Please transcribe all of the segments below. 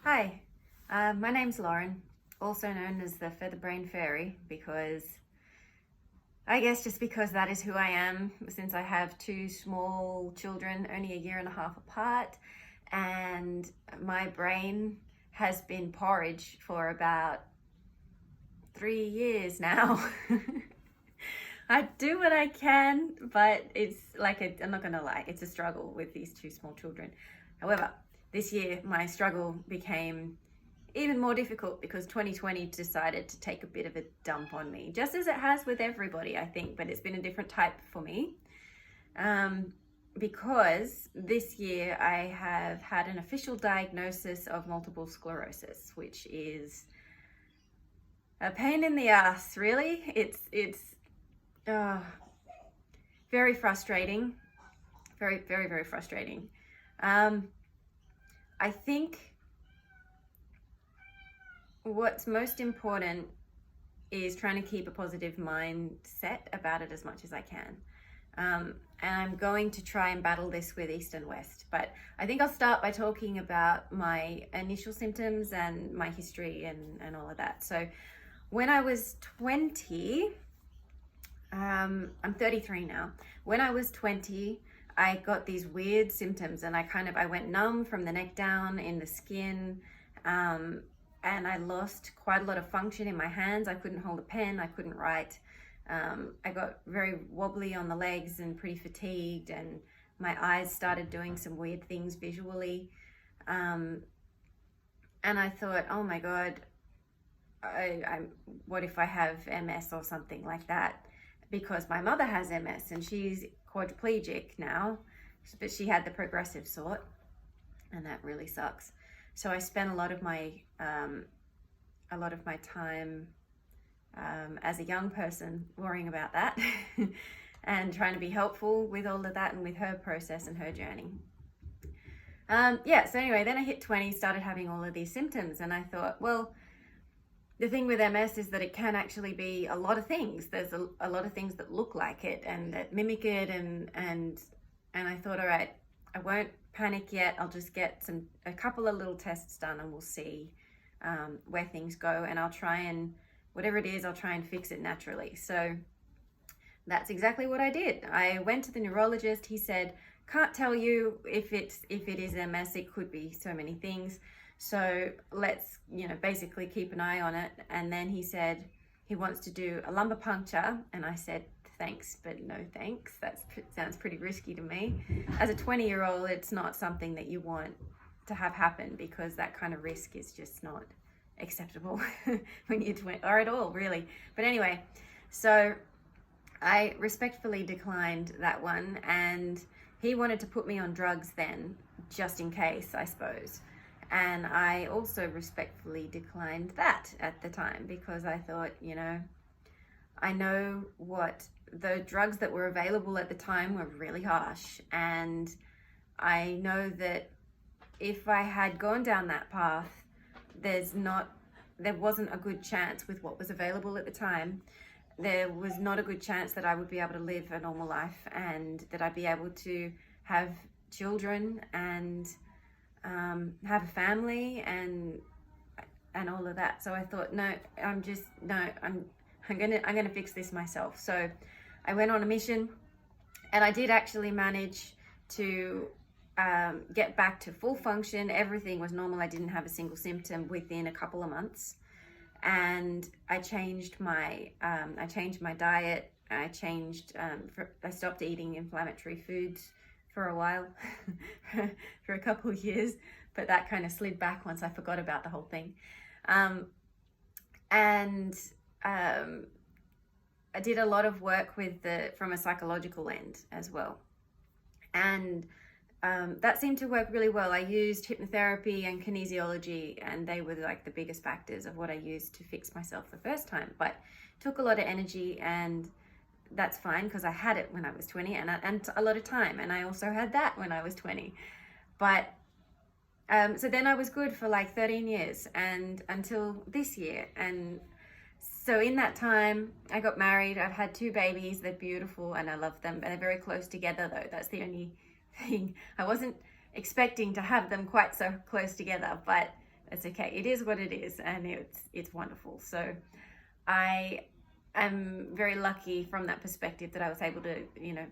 Hi, my name's Lauren, also known as the FeatherBrain Fairy, because I guess just because that is who I am, since I have two small children only a year and a half apart, and my brain has been porridge for about 3 years now. I do what I can, but it's like, I'm not gonna lie, it's a struggle with these two small children. However, this year my struggle became even more difficult because 2020 decided to take a bit of a dump on me, just as it has with everybody, I think, but it's been a different type for me. Because this year I have had an official diagnosis of multiple sclerosis, which is a pain in the ass, really. It's very frustrating, very frustrating. I think what's most important is trying to keep a positive mindset about it as much as I can. And I'm going to try and battle this with East and West. But I think I'll start by talking about my initial symptoms and my history and all of that. So when I was 20, I'm 33 now. When I was 20, I got these weird symptoms and I went numb from the neck down in the skin. And I lost quite a lot of function in my hands. I couldn't hold a pen, I couldn't write. I got very wobbly on the legs and pretty fatigued, and my eyes started doing some weird things visually. And I thought, oh my God, what if I have MS or something like that? Because my mother has MS and she's quadriplegic now, but she had the progressive sort, and that really sucks. So I spent a lot of my time as a young person worrying about that and trying to be helpful with all of that and with her process and her journey. So anyway, then I hit 20, started having all of these symptoms, and I thought, well, the thing with MS is that it can actually be a lot of things. There's a lot of things that look like it and that mimic it, and I thought, all right, I won't panic yet. I'll just get a couple of little tests done, and we'll see where things go, and I'll try and, whatever it is, I'll try and fix it naturally. So that's exactly what I did. I went to the neurologist. He said, can't tell you if it is MS. It could be so many things. So let's, basically keep an eye on it. And then he said he wants to do a lumbar puncture. And I said, thanks, but no thanks. That sounds pretty risky to me. As a 20-year-old, it's not something that you want to have happen, because that kind of risk is just not acceptable when you're 20, or at all, really. But anyway, so I respectfully declined that one, and he wanted to put me on drugs then, just in case, I suppose. And I also respectfully declined that at the time, because I thought, I know what the drugs that were available at the time were really harsh. And I know that if I had gone down that path, there wasn't a good chance with what was available at the time. There was not a good chance that I would be able to live a normal life, and that I'd be able to have children and have a family and all of that. So I thought, no, I'm gonna fix this myself. So I went on a mission, and I did actually manage to get back to full function. Everything was normal. I didn't have a single symptom within a couple of months. And I changed my diet. I stopped eating inflammatory foods for a while, for a couple of years, but that kind of slid back once I forgot about the whole thing. I did a lot of work from a psychological end as well. And that seemed to work really well. I used hypnotherapy and kinesiology, and they were like the biggest factors of what I used to fix myself the first time. But it took a lot of energy, and that's fine, because I had it when I was 20 and a lot of time, and I also had that when I was 20. But so then I was good for like 13 years, and until this year. And so in that time, I got married. I've had 2 babies. They're beautiful and I love them. They're very close together though. That's the only thing. I wasn't expecting to have them quite so close together, but It's okay. It is what it is, and it's wonderful. So I am very lucky from that perspective that I was able to, you know,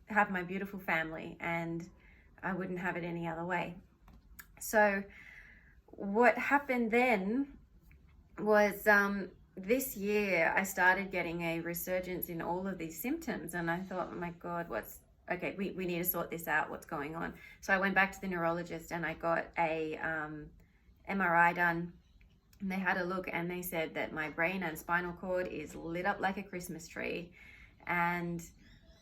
have my beautiful family, and I wouldn't have it any other way. So what happened then was this year I started getting a resurgence in all of these symptoms, and I thought, oh my God, we need to sort this out, what's going on. So I went back to the neurologist and I got a MRI done, and they had a look and they said that my brain and spinal cord is lit up like a Christmas tree. And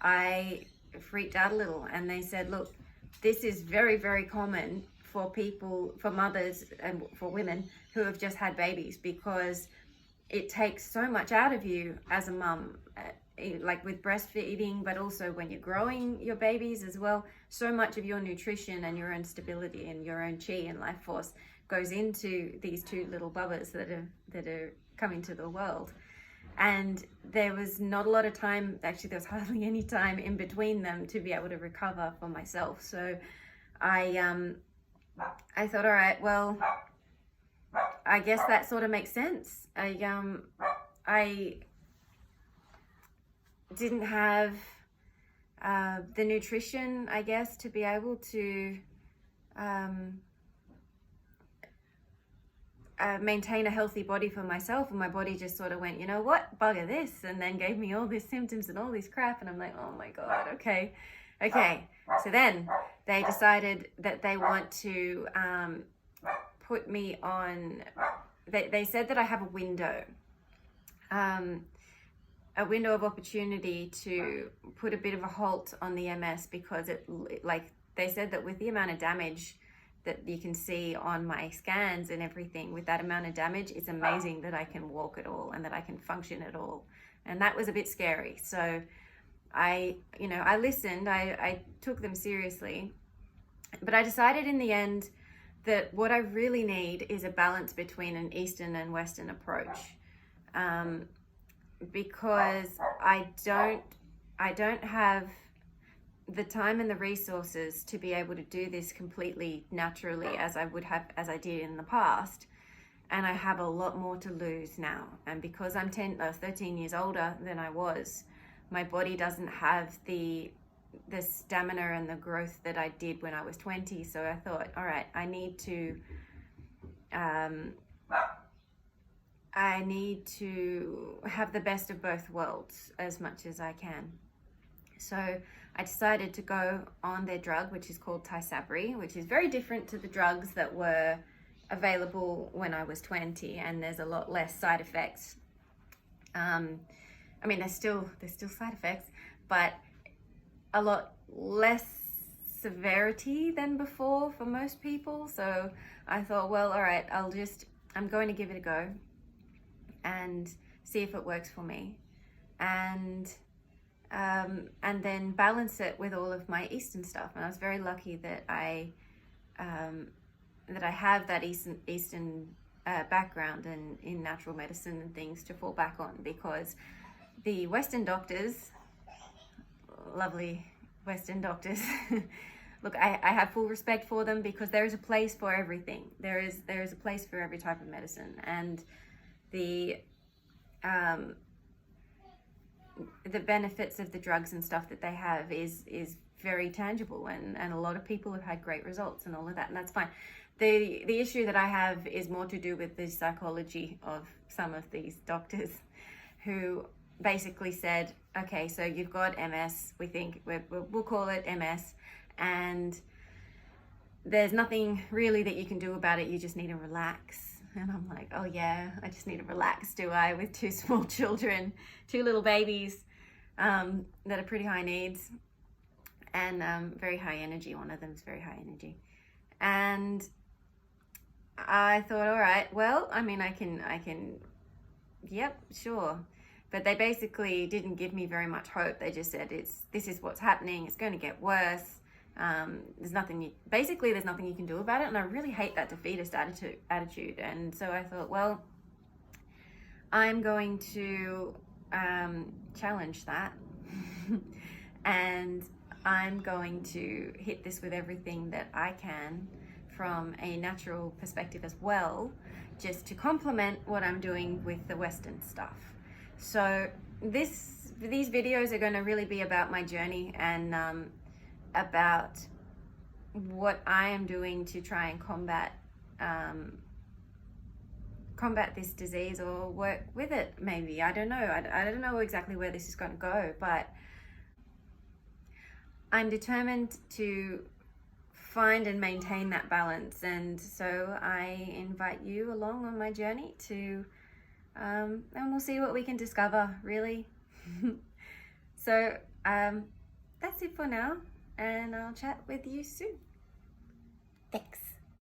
I freaked out a little, and they said, look, this is very, very common for people, for mothers and for women who have just had babies, because it takes so much out of you as a mum, like with breastfeeding, but also when you're growing your babies as well. So much of your nutrition and your own stability and your own chi and life force goes into these two little bubbas that are coming to the world. And there was not a lot of time, actually there was hardly any time in between them to be able to recover for myself. So I thought, all right, well, I guess that sort of makes sense. I didn't have the nutrition, I guess, to be able to maintain a healthy body for myself, and my body just sort of went, you know what, bugger this, and then gave me all these symptoms and all this crap, and I'm like, oh my God, okay. So then they decided that they want to put me on, they said that I have a window of opportunity to put a bit of a halt on the MS, because they said that with the amount of damage that you can see on my scans and everything, with that amount of damage, it's amazing that I can walk at all and that I can function at all. And that was a bit scary. So I listened, I took them seriously, but I decided in the end that what I really need is a balance between an Eastern and Western approach, because I don't have the time and the resources to be able to do this completely naturally as I did in the past. And I have a lot more to lose now. And because I'm 13 years older than I was, my body doesn't have the stamina and the growth that I did when I was 20. So I thought, all right, I need to have the best of both worlds as much as I can. So I decided to go on their drug, which is called Tysabri, which is very different to the drugs that were available when I was 20, and there's a lot less side effects. I mean, there's still side effects, but a lot less severity than before for most people. So I thought, well, all right, I'm going to give it a go and see if it works for me, and then balance it with all of my Eastern stuff. And I was very lucky that I have that Eastern background in natural medicine and things to fall back on, because the Western doctors, lovely Western doctors, look, I have full respect for them, because there is a place for everything. There is a place for every type of medicine, and the benefits of the drugs and stuff that they have is very tangible, and a lot of people have had great results and all of that, and that's fine. The issue that I have is more to do with the psychology of some of these doctors, who basically said, okay, so you've got MS, we'll call it MS, and there's nothing really that you can do about it, you just need to relax. And I'm like, oh yeah, I just need to relax, do I, with two small children, two little babies that are pretty high needs and very high energy. One of them is very high energy. And I thought, all right, well, I mean, I can, yep, sure. But they basically didn't give me very much hope. They just said, this is what's happening, it's going to get worse. There's nothing you can do about it. And I really hate that defeatist attitude. And so I thought, well, I'm going to challenge that and I'm going to hit this with everything that I can from a natural perspective as well, just to complement what I'm doing with the Western stuff. So these videos are going to really be about my journey and about what I am doing to try and combat this disease, or work with it. Maybe, I don't know. I don't know exactly where this is going to go, but I'm determined to find and maintain that balance. And so I invite you along on my journey to and we'll see what we can discover, really. So that's it for now, and I'll chat with you soon. Thanks.